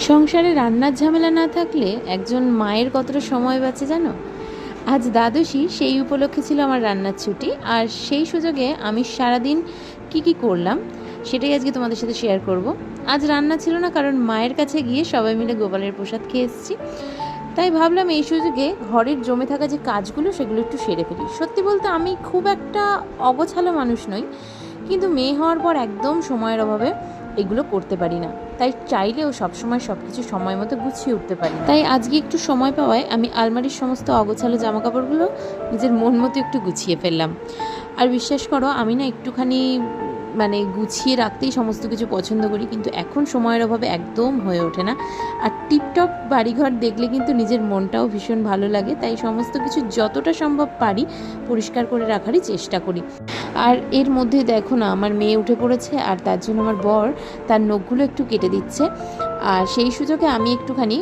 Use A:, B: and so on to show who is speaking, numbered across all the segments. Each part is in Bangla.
A: সংসারে রান্নার ঝামেলা না থাকলে একজন মায়ের কতটা সময় বাঁচে জানো। আজ দ্বাদশী, সেই উপলক্ষে ছিল আমার রান্নার ছুটি, আর সেই সুযোগে আমি সারাদিন কি করলাম সেটাই আজকে তোমাদের সাথে শেয়ার করব। আজ রান্না ছিল না, কারণ মায়ের কাছে গিয়ে সবাই মিলে গোপালের প্রসাদ খেয়ে এসেছি। তাই ভাবলাম এই সুযোগে ঘরের জমে থাকা যে কাজগুলো সেগুলো একটু সেরে ফেলি। সত্যি বলতে আমি খুব একটা অগোছালো মানুষ নই, কিন্তু মেয়ে হওয়ার পর একদম সময়ের অভাবে এগুলো করতে পারি না। তাই চাইলেও সবসময় সব কিছু সময় মতো গুছিয়ে উঠতে পারি। তাই আজকে একটু সময় পাওয়ায় আমি আলমারির সমস্ত অগোছালো জামাকাপড়গুলো নিজের মন মতো একটু গুছিয়ে ফেললাম। আর বিশ্বাস করো, আমি না একটুখানি গুছিয়ে রাখতেই সমস্ত কিছু পছন্দ করি, কিন্তু এখন সময়ের অভাবে একদম হয়ে ওঠে না। আর টিপটপ বাড়িঘর দেখলে কিন্তু নিজের মনটাও ভীষণ ভালো লাগে, তাই সমস্ত কিছু যতটা সম্ভব পারি পরিষ্কার করে রাখারই চেষ্টা করি। আর এর মধ্যে দেখো না, আমার মেয়ে উঠে পড়েছে, আর তার জন্য আমার বর তার নখগুলো একটু কেটে দিচ্ছে। আর সেই সুযোগে আমি একটুখানি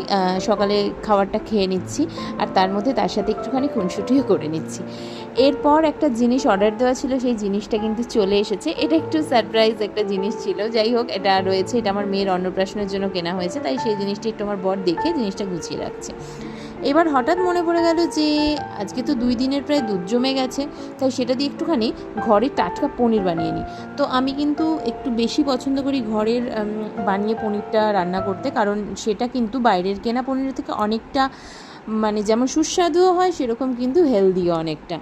A: সকালে খাবারটা খেয়ে নিচ্ছি, আর তার মধ্যে তার সাথে একটুখানি খুনসুটিও করে নিচ্ছি। এরপর একটা জিনিস অর্ডার দেওয়া ছিল, সেই জিনিসটা কিন্তু চলে এসেছে। এটা একটু সারপ্রাইজ একটা জিনিস ছিল, যাই হোক এটা রয়েছে। এটা আমার মেয়ের অন্নপ্রাশনের জন্য কেনা হয়েছে, তাই সেই জিনিসটা একটু আমার বর দেখে জিনিসটা গুছিয়ে রাখছে। এবার হঠাৎ মনে পড়ে গেল যে আজকে তো 2 দিনের প্রায় দুধ জমে গেছে, তাই সেটা দিয়ে একটুখানি ঘরে টাটকা পনির বানিয়ে নিই। তো আমি কিন্তু একটু বেশি পছন্দ করি ঘরের বানিয়ে পনিরটা রান্না করতে, কারণ সেটা কিন্তু বাইরের কেনা পনিরের থেকে অনেকটা যেমন সুস্বাদুও হয়, সেরকম কিন্তু হেলদিও অনেকটা।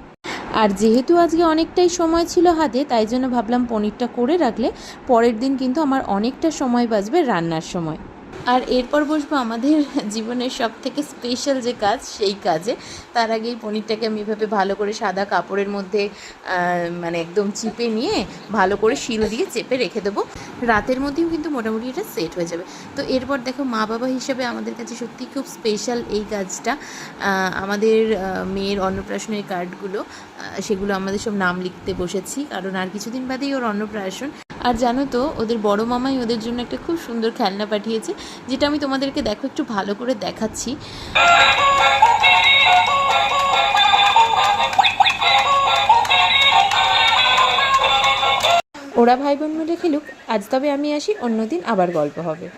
A: আর যেহেতু আজকে অনেকটাই সময় ছিল হাতে, তাই জন্য ভাবলাম পনিরটা করে রাখলে পরের দিন কিন্তু আমার অনেকটা সময় বাঁচবে রান্নার সময়। আর এরপর বসবো আমাদের জীবনের সবথেকে স্পেশাল যে কাজ, সেই কাজে। তার আগেই পনিরটাকে আমি এভাবে ভালো করে সাদা কাপড়ের মধ্যে একদম চিপে নিয়ে ভালো করে শিল দিয়ে চেপে রেখে দেবো। রাতের মধ্যেও কিন্তু মোটামুটি এটা সেট হয়ে যাবে। তো এরপর দেখো, মা বাবা হিসেবে আমাদের কাছে সত্যিই খুব স্পেশাল এই কাজটা। আমাদের মেয়ের অন্নপ্রাশনের কার্ডগুলো, সেগুলো আমাদের সব নাম লিখতে বসেছি, কারণ আর কিছুদিন বাদেই ওর অন্নপ্রাশন। আর জানো তো, ওদের বড় মামাই ওদের জন্য একটা খুব সুন্দর খেলনা পাঠিয়েছে, যেটা আমি তোমাদেরকে দেখো একটু ভালো করে দেখাচ্ছি। ওরা ভাই বোন মিলে খেলুক আজ, তবে আমি আসি, অন্যদিন আবার গল্প হবে।